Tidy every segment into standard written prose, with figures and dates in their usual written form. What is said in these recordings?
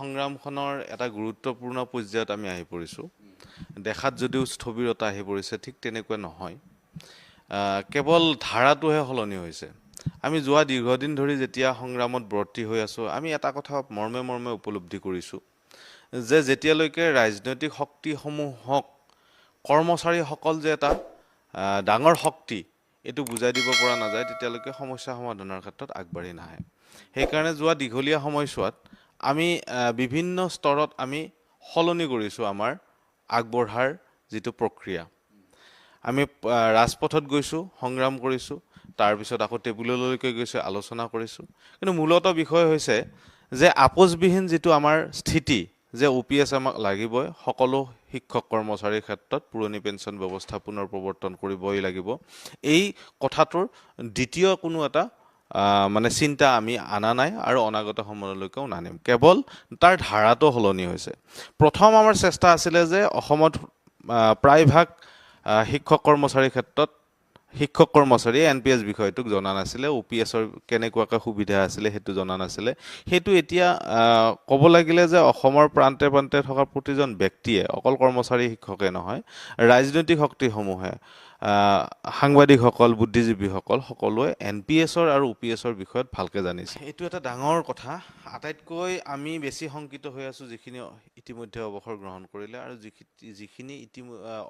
সংগ্ৰামখনৰ এটা গুৰুত্বপূৰ্ণ পৰ্যায়ত আমি আহি পৰিছোঁ দেখাত যদিও স্থবিৰতা আহি পৰিছে ঠিক তেনেকুৱা নহয় কেৱল ধাৰাটোহে সলনি হৈছে আমি যোৱা দীৰ্ঘদিন ধৰি যেতিয়া সংগ্ৰামত ব্ৰতী হৈ আছোঁ আমি এটা কথা মৰ্মে মৰ্মে উপলব্ধি কৰিছোঁ যে যেতিয়ালৈকে ৰাজনৈতিক শক্তিসমূহক কৰ্মচাৰীসকল যে এটা ডাঙৰ শক্তি এইটো বুজাই দিব পৰা নাযায় তেতিয়ালৈকে সমস্যা সমাধানৰ ক্ষেত্ৰত আগবাঢ়ি নাহে সেইকাৰণে যোৱা দীঘলীয়া সময়ছোৱাত আমি বিভিন্ন স্তৰত আমি সলনি কৰিছোঁ আমাৰ আগবঢ়াৰ যিটো প্ৰক্ৰিয়া আমি ৰাজপথত গৈছোঁ সংগ্ৰাম কৰিছোঁ তাৰপিছত আকৌ টেবুললৈকে গৈছোঁ আলোচনা কৰিছোঁ কিন্তু মূলত বিষয় হৈছে যে আপোচবিহীন যিটো আমাৰ স্থিতি যে OPS আমাক লাগিবই সকলো শিক্ষক কৰ্মচাৰীৰ ক্ষেত্ৰত পুৰণি পেঞ্চন ব্যৱস্থা পুনৰ প্ৰৱৰ্তন কৰিবই লাগিব এই কথাটোৰ দ্বিতীয় কোনো এটা মানে চিন্তা আমি আনা নাই আৰু অনাগত সময়লৈকেও নানিম কেৱল তাৰ ধাৰাটো সলনি হৈছে প্ৰথম আমাৰ চেষ্টা আছিলে যে অসমত প্ৰায়ভাগ শিক্ষক কৰ্মচাৰীৰ ক্ষেত্ৰত শিক্ষক কৰ্মচাৰীয়ে NPS বিষয়টোক জনা নাছিলে OPSৰ কেনেকুৱাকৈ সুবিধা আছিলে সেইটো জনা নাছিলে সেইটো এতিয়া ক'ব লাগিলে যে অসমৰ প্ৰান্তে প্ৰান্তে থকা প্ৰতিজন ব্যক্তিয়ে অকল কৰ্মচাৰী শিক্ষকে নহয় ৰাজনৈতিক শক্তিসমূহে সাংবাদিকসকল বুদ্ধিজীৱীসকল সকলোৱে NPSৰ আৰু OPSৰ বিষয়ত ভালকৈ জানিছে এইটো এটা ডাঙৰ কথা আটাইতকৈ আমি বেছি শংকিত হৈ আছোঁ যিখিনি ইতিমধ্যে অৱসৰ গ্ৰহণ কৰিলে আৰু যিখিনি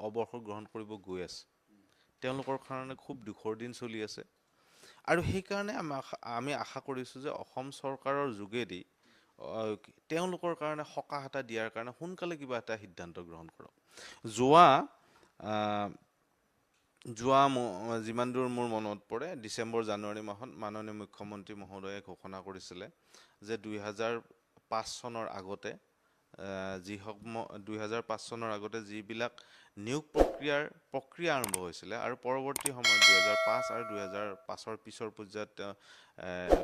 অৱসৰ গ্ৰহণ কৰিব গৈ আছে তেওঁলোকৰ কাৰণে খুব দুখৰ দিন চলি আছে আৰু সেইকাৰণে আমি আশা কৰিছোঁ যে অসম চৰকাৰৰ যোগেদি তেওঁলোকৰ কাৰণে সকাহ এটা দিয়াৰ কাৰণে সোনকালে কিবা এটা সিদ্ধান্ত গ্ৰহণ কৰক যোৱা যিমান দূৰ মোৰ মনত পৰে ডিচেম্বৰ জানুৱাৰী মাহত মাননীয় মুখ্যমন্ত্ৰী মহোদয়ে ঘোষণা কৰিছিলে যে 2005 চনৰ আগতে 2005 চনৰ আগতে যিবিলাক নিয়োগ প্ৰক্ৰিয়া আৰম্ভ হৈছিলে আৰু পৰৱৰ্তী সময়ত 2005 আৰু 2005ৰ পিছৰ পৰ্যায়ত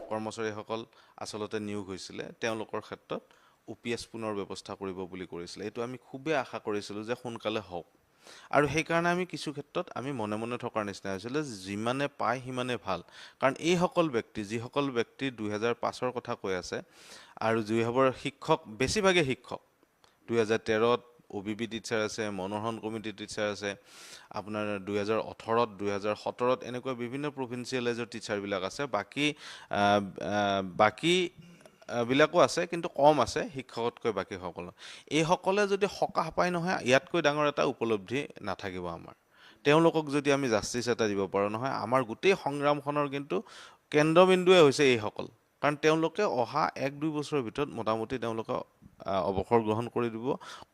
কৰ্মচাৰীসকল আচলতে নিয়োগ হৈছিলে তেওঁলোকৰ ক্ষেত্ৰত OPS পুনৰ ব্যৱস্থা কৰিব বুলি কৰিছিলে এইটো আমি খুবেই আশা কৰিছিলোঁ যে সোনকালে হওক আৰু সেইকাৰণে আমি কিছু ক্ষেত্ৰত আমি মনে মনে থকাৰ নিচিনা হৈছিলে যিমানে পায় সিমানে ভাল কাৰণ যিসকল ব্যক্তি 2005ৰ কথা কৈ আছে আৰু যিসকল শিক্ষক বেছিভাগে শিক্ষক 2013ত OBB টিচাৰ আছে মনোহৰণ কমিটি টিচাৰ আছে আপোনাৰ 2018ত 2017ত এনেকুৱা বিভিন্ন প্ৰভিন্সিয়েল এজৰ টিচাৰবিলাক আছে বাকী বিলাকো আছে কিন্তু কম আছে শিক্ষকতকৈ বাকীসকল এইসকলে যদি সকাহ পায় নহয় ইয়াতকৈ ডাঙৰ এটা উপলব্ধি নাথাকিব আমাৰ তেওঁলোকক যদি আমি জাষ্টিছ এটা দিব পাৰোঁ নহয় আমাৰ গোটেই সংগ্ৰামখনৰ কিন্তু কেন্দ্ৰবিন্দুৱে হৈছে এইসকল কাৰণ তেওঁলোকে অহা 1-2 বছৰৰ ভিতৰত মোটামুটি তেওঁলোকে অৱসৰ গ্ৰহণ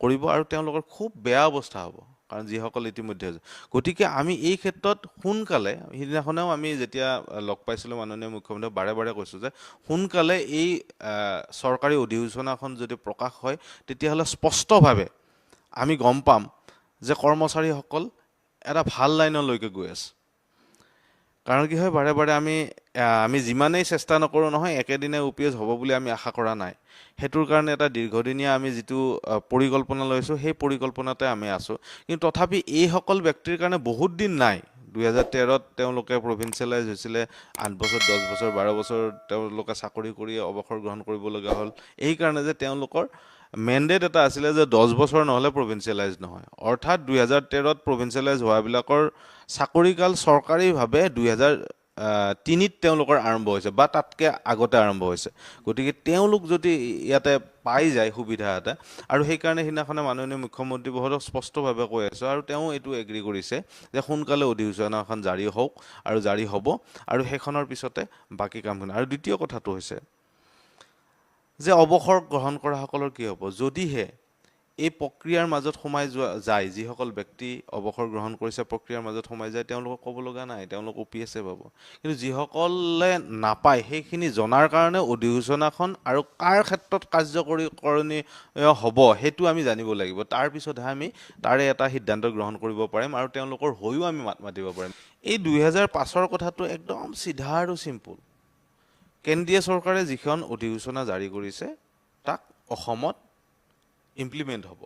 কৰিব আৰু তেওঁলোকৰ খুব বেয়া অৱস্থা হ'ব কাৰণ যিসকল ইতিমধ্যে গতিকে আমি এই ক্ষেত্ৰত সোনকালে সিদিনাখনেও আমি যেতিয়া লগ পাইছিলোঁ মাননীয় মুখ্যমন্ত্ৰীক বাৰে বাৰে কৈছোঁ যে সোনকালে এই চৰকাৰী অধিসূচনাখন যদি প্ৰকাশ হয় তেতিয়াহ'লে স্পষ্টভাৱে আমি গম পাম যে কৰ্মচাৰীসকল এটা ভাল লাইনলৈকে গৈ আছে কাৰণ কি হয় বাৰে বাৰে আমি যিমানেই চেষ্টা নকৰোঁ নহয় একেদিনে OPS হ'ব বুলি আমি আশা কৰা নাই হেতুৰ কাৰণে এটা দীৰ্ঘদিনীয়া আমি যিটো পৰিকল্পনা লৈছোঁ সেই পৰিকল্পনাতে আমি আছোঁ কিন্তু তথাপি এইসকল ব্যক্তিৰ কাৰণে বহুত দিন নাই 2013ত তেওঁলোকে প্ৰভিন্সিয়েলাইজ হৈছিলে 8 বছৰ 10 বছৰ 12 বছৰ তেওঁলোকে চাকৰি কৰি অৱসৰ গ্ৰহণ কৰিব লগা হ'ল এই কাৰণে যে তেওঁলোকৰ মেণ্ডেট এটা আছিলে যে 10 বছৰ নহলে প্ৰভিন্সিয়েলাইজ নহয় অৰ্থাৎ 2013ত প্ৰভিন্সিয়েলাইজ হোৱাবিলাকৰ চাকৰিকাল চৰকাৰীভাৱে 2003ত তেওঁলোকৰ আৰম্ভ হৈছে বা তাতকৈ আগতে আৰম্ভ হৈছে গতিকে তেওঁলোক যদি ইয়াতে পাই যায় সুবিধা এটা আৰু সেইকাৰণে সিদিনাখনে মাননীয় মুখ্যমন্ত্ৰী বহুত স্পষ্টভাৱে কৈ আছে আৰু তেওঁ এইটো এগ্ৰী কৰিছে যে সোনকালে অধিসূচনাখন জাৰি হওক আৰু জাৰি হ'ব আৰু সেইখনৰ পিছতে বাকী কামখিনি আৰু দ্বিতীয় কথাটো হৈছে যে অৱসৰ গ্ৰহণ কৰাসকলৰ কি হ'ব যদিহে এই প্ৰক্ৰিয়াৰ মাজত সোমাই যায় যিসকল ব্যক্তি অৱসৰ গ্ৰহণ কৰিছে প্ৰক্ৰিয়াৰ মাজত সোমাই যায় তেওঁলোকক ক'ব লগা নাই তেওঁলোক OPSে পাব কিন্তু যিসকলে নাপায় সেইখিনি জনাৰ কাৰণে অধিসূচনাখন আৰু কাৰ ক্ষেত্ৰত কাৰ্যকৰীকৰণীয় হ'ব সেইটো আমি জানিব লাগিব তাৰপিছতহে আমি তাৰে এটা সিদ্ধান্ত গ্ৰহণ কৰিব পাৰিম আৰু তেওঁলোকৰ হৈও আমি মাত মাতিব পাৰিম এই 2005ৰ কথাটো একদম চিধা আৰু চিম্পুল কেন্দ্ৰীয় চৰকাৰে যিখন অধিসূচনা জাৰি কৰিছে তাক অসমত ইমপ্লিমেণ্ট হ'ব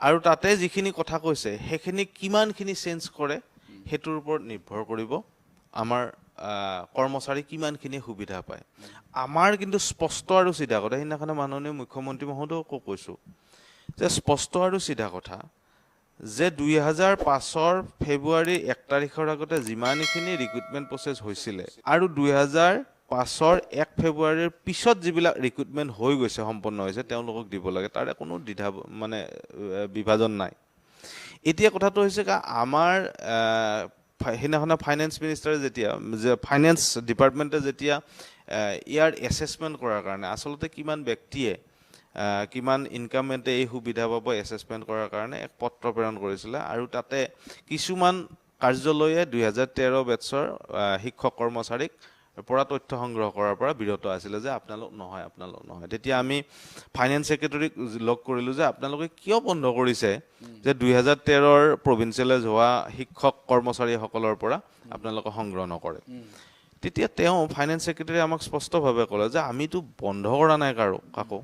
আৰু তাতে যিখিনি কথা কৈছে সেইখিনি কিমানখিনি চেঞ্জ কৰে সেইটোৰ ওপৰত নিৰ্ভৰ কৰিব আমাৰ কৰ্মচাৰী কিমানখিনি সুবিধা পায় আমাৰ কিন্তু স্পষ্ট আৰু চিধা কথা সেইদিনাখনে মাননীয় মুখ্যমন্ত্ৰী মহোদয়কো কৈছোঁ যে স্পষ্ট আৰু চিধা কথা যে 2005 ফেব্ৰুৱাৰী 1 তাৰিখৰ আগতে যিমানখিনি ৰিক্ৰুটমেণ্ট প্ৰচেছ হৈছিলে আৰু 2005 1 ফেব্ৰুৱাৰীৰ পিছত যিবিলাক ৰিক্ৰুটমেণ্ট হৈ গৈছে সম্পন্ন হৈছে তেওঁলোকক দিব লাগে তাৰে কোনো দ্বিধা মানে বিভাজন নাই এতিয়া কথাটো হৈছে কি আমাৰ সেইদিনাখনে ফাইনেন্স মিনিষ্টাৰে যেতিয়া ফাইনেন্স ডিপাৰ্টমেণ্টে যেতিয়া ইয়াৰ এছেছমেণ্ট কৰাৰ কাৰণে আচলতে কিমান ব্যক্তিয়ে কিমান ইনকামেণ্টে এই সুবিধা পাব এছেছমেণ্ট কৰাৰ কাৰণে এক পত্ৰ প্ৰেৰণ কৰিছিলে আৰু তাতে কিছুমান কাৰ্যালয়ে 2013 বেটছৰ শিক্ষক কৰ্মচাৰীক পৰা তথ্য সংগ্ৰহ কৰাৰ পৰা বিৰত আছিলে যে আপোনালোক নহয় তেতিয়া আমি ফাইনেন্স ছেক্ৰেটাৰীক লগ কৰিলোঁ যে আপোনালোকে কিয় বন্ধ কৰিছে যে 2013ৰ প্ৰভিঞ্চিয়েলাইজ হোৱা শিক্ষক কৰ্মচাৰীসকলৰ পৰা আপোনালোকে সংগ্ৰহ নকৰে তেতিয়া তেওঁ ফাইনেন্স ছেক্ৰেটাৰীয়ে আমাক স্পষ্টভাৱে ক'লে যে আমিতো বন্ধ কৰা নাই কাকো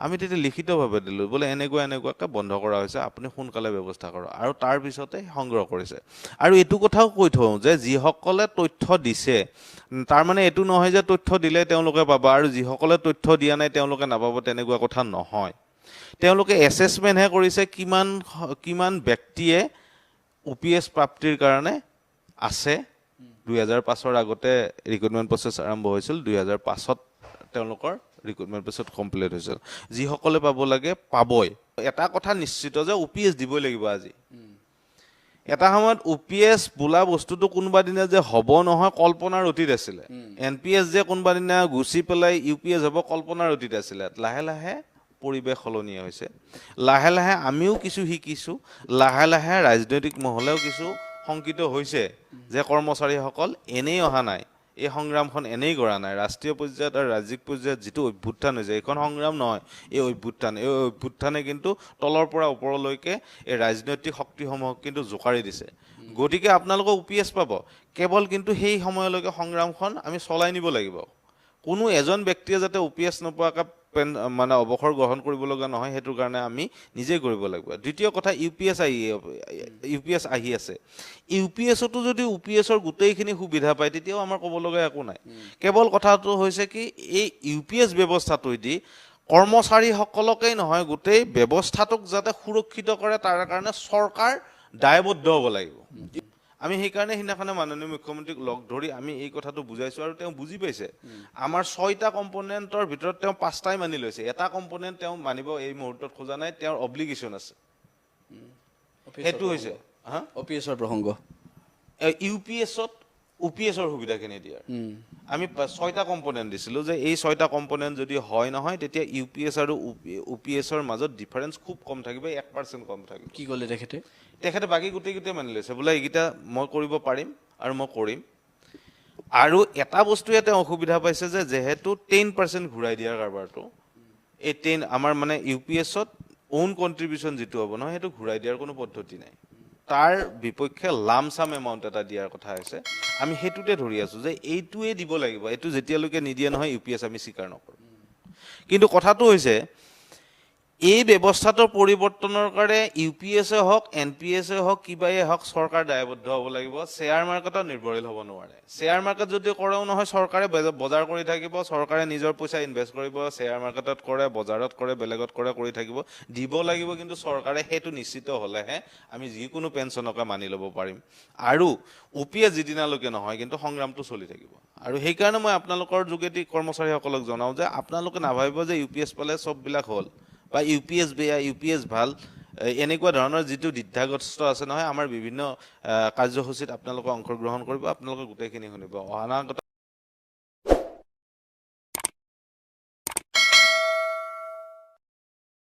আমি তেতিয়া লিখিতভাৱে দিলোঁ বোলে এনেকুৱাকৈ বন্ধ কৰা হৈছে আপুনি সোনকালে ব্যৱস্থা কৰক আৰু তাৰপিছতে সংগ্ৰহ কৰিছে আৰু এইটো কথাও কৈ থওঁ যে যিসকলে তথ্য দিছে তাৰমানে এইটো নহয় যে তথ্য দিলে তেওঁলোকে পাব আৰু যিসকলে তথ্য দিয়া নাই তেওঁলোকে নাপাব তেনেকুৱা কথা নহয় তেওঁলোকে এছেছমেণ্টহে কৰিছে কিমান ব্যক্তিয়ে OPS প্ৰাপ্তিৰ কাৰণে আছে 2005ৰ আগতে ৰিক্ৰুটমেণ্ট প্ৰচেছ আৰম্ভ হৈছিল 2005ত তেওঁলোকৰ ৰিক্ৰুটমেণ্ট প্ৰচেছ কমপ্লিট হৈছিল যিসকলে পাব লাগে পাবই এটা কথা নিশ্চিত যে OPS দিবই লাগিব আজি এটা সময়ত OPS বোলা বস্তুটো কোনোবা দিনা যে হ'ব নহয় কল্পনাৰ অতীত আছিলে NPS যে কোনোবা দিনা গুচি পেলাই UPS হ'ব কল্পনাৰ অতীত আছিলে লাহে লাহে পৰিৱেশ সলনি হৈছে লাহে লাহে আমিও কিছু শিকিছোঁ লাহে লাহে ৰাজনৈতিক মহলেও কিছু শংকিত হৈছে যে কৰ্মচাৰীসকল এনেই অহা নাই এই সংগ্ৰামখন এনেই কৰা নাই ৰাষ্ট্ৰীয় পৰ্যায়ত আৰু ৰাজ্যিক পৰ্যায়ত যিটো অভ্যুত্থান হৈছে এইখন সংগ্ৰাম নহয় এই অভ্যুত্থানে কিন্তু তলৰ পৰা ওপৰলৈকে এই ৰাজনৈতিক শক্তিসমূহক কিন্তু জোকাৰি দিছে গতিকে আপোনালোকে OPS পাব কেৱল কিন্তু সেই সময়লৈকে সংগ্ৰামখন আমি চলাই নিব লাগিব কোনো এজন ব্যক্তিয়ে যাতে OPS নোপোৱাকৈ মানে অৱসৰ গ্ৰহণ কৰিব লগা নহয় সেইটোৰ কাৰণে আমি নিজেই কৰিব লাগিব দ্বিতীয় কথা UPS আহি আছে UPSতো যদি OPSৰ গোটেইখিনি সুবিধা পায় তেতিয়াও আমাৰ ক'ব লগা একো নাই কেৱল কথাটো হৈছে কি এই UPS ব্যৱস্থাটোৱেদি কৰ্মচাৰীসকলকেই নহয় গোটেই ব্যৱস্থাটোক যাতে সুৰক্ষিত কৰে তাৰ কাৰণে চৰকাৰ দায়বদ্ধ হ'ব লাগিব আমি সেইকাৰণে সেইদিনাখনে মাননীয় মুখ্যমন্ত্ৰীক লগ ধৰি আমি এই কথাটো বুজাইছোঁ আৰু তেওঁ বুজি পাইছে আমাৰ 6টা কম্পনেণ্টৰ ভিতৰত তেওঁ 5টাই মানি লৈছে এটা কম্পনেণ্ট তেওঁ মানিব এই মুহূৰ্তত খোজা নাই তেওঁৰ অব্লিগেশ্যন আছে সেইটো হৈছে OPSৰ প্ৰসংগ UPSত OPSৰ সুবিধাখিনি দিয়াৰ আমি 6টা কম্পনেণ্ট দিছিলোঁ যে এই 6টা কম্পনেণ্ট যদি হয় নহয় তেতিয়া UPS আৰু OPSৰ মাজত ডিফাৰেঞ্চ খুব কম থাকিব 1% কম থাকিব কি ক'লে তেখেতে বাকী গোটেই মানি লৈছে বোলে এইকেইটা মই কৰিব পাৰিম আৰু মই কৰিম আৰু এটা বস্তুৱে তেওঁ অসুবিধা পাইছে যে যেহেতু 10% ঘূৰাই দিয়াৰ কাৰবাৰটো এই 10 আমাৰ মানে UPSত ওন কণ্ট্ৰিবিউশ্যন যিটো হ'ব নহয় সেইটো ঘূৰাই দিয়াৰ কোনো পদ্ধতি নাই তাৰ বিপক্ষে লামচাম এমাউণ্ট এটা দিয়াৰ কথা হৈছে আমি সেইটোতে ধৰি আছোঁ যে এইটোৱে দিব লাগিব এইটো যেতিয়ালৈকে নিদিয়ে নহয় UPS আমি স্বীকাৰ নকৰোঁ কিন্তু কথাটো হৈছে এই ব্যৱস্থাটোৰ পৰিৱৰ্তনৰ কাৰণে UPSে হওক NPSে হওক কিবাই হওক চৰকাৰ দায়বদ্ধ হ'ব লাগিব শ্বেয়াৰ মাৰ্কেটত নিৰ্ভৰশীল হ'ব নোৱাৰে শ্বেয়াৰ মাৰ্কেট যদি কৰেও নহয় চৰকাৰে বজাৰ কৰি থাকিব চৰকাৰে নিজৰ পইচা ইনভেষ্ট কৰিব শ্বেয়াৰ মাৰ্কেটত কৰে বজাৰত কৰে বেলেগত কৰে কৰি থাকিব দিব লাগিব কিন্তু চৰকাৰে সেইটো নিশ্চিত হ'লেহে আমি যিকোনো পেঞ্চনকে মানি ল'ব পাৰিম আৰু OPS যিদিনালৈকে নহয় কিন্তু সংগ্ৰামটো চলি থাকিব আৰু সেইকাৰণে মই আপোনালোকৰ যোগেদি কৰ্মচাৰীসকলক জনাওঁ যে আপোনালোকে নাভাবিব যে UPS পালে চববিলাক হ'ল বা UPS বেয়া UPS ভাল এনেকুৱা ধৰণৰ যিটো দ্বিধাগ্ৰস্ত আছে নহয় আমাৰ বিভিন্ন কাৰ্যসূচীত আপোনালোকে অংশগ্ৰহণ কৰিব আপোনালোকে গোটেইখিনি শুনিব অনাগত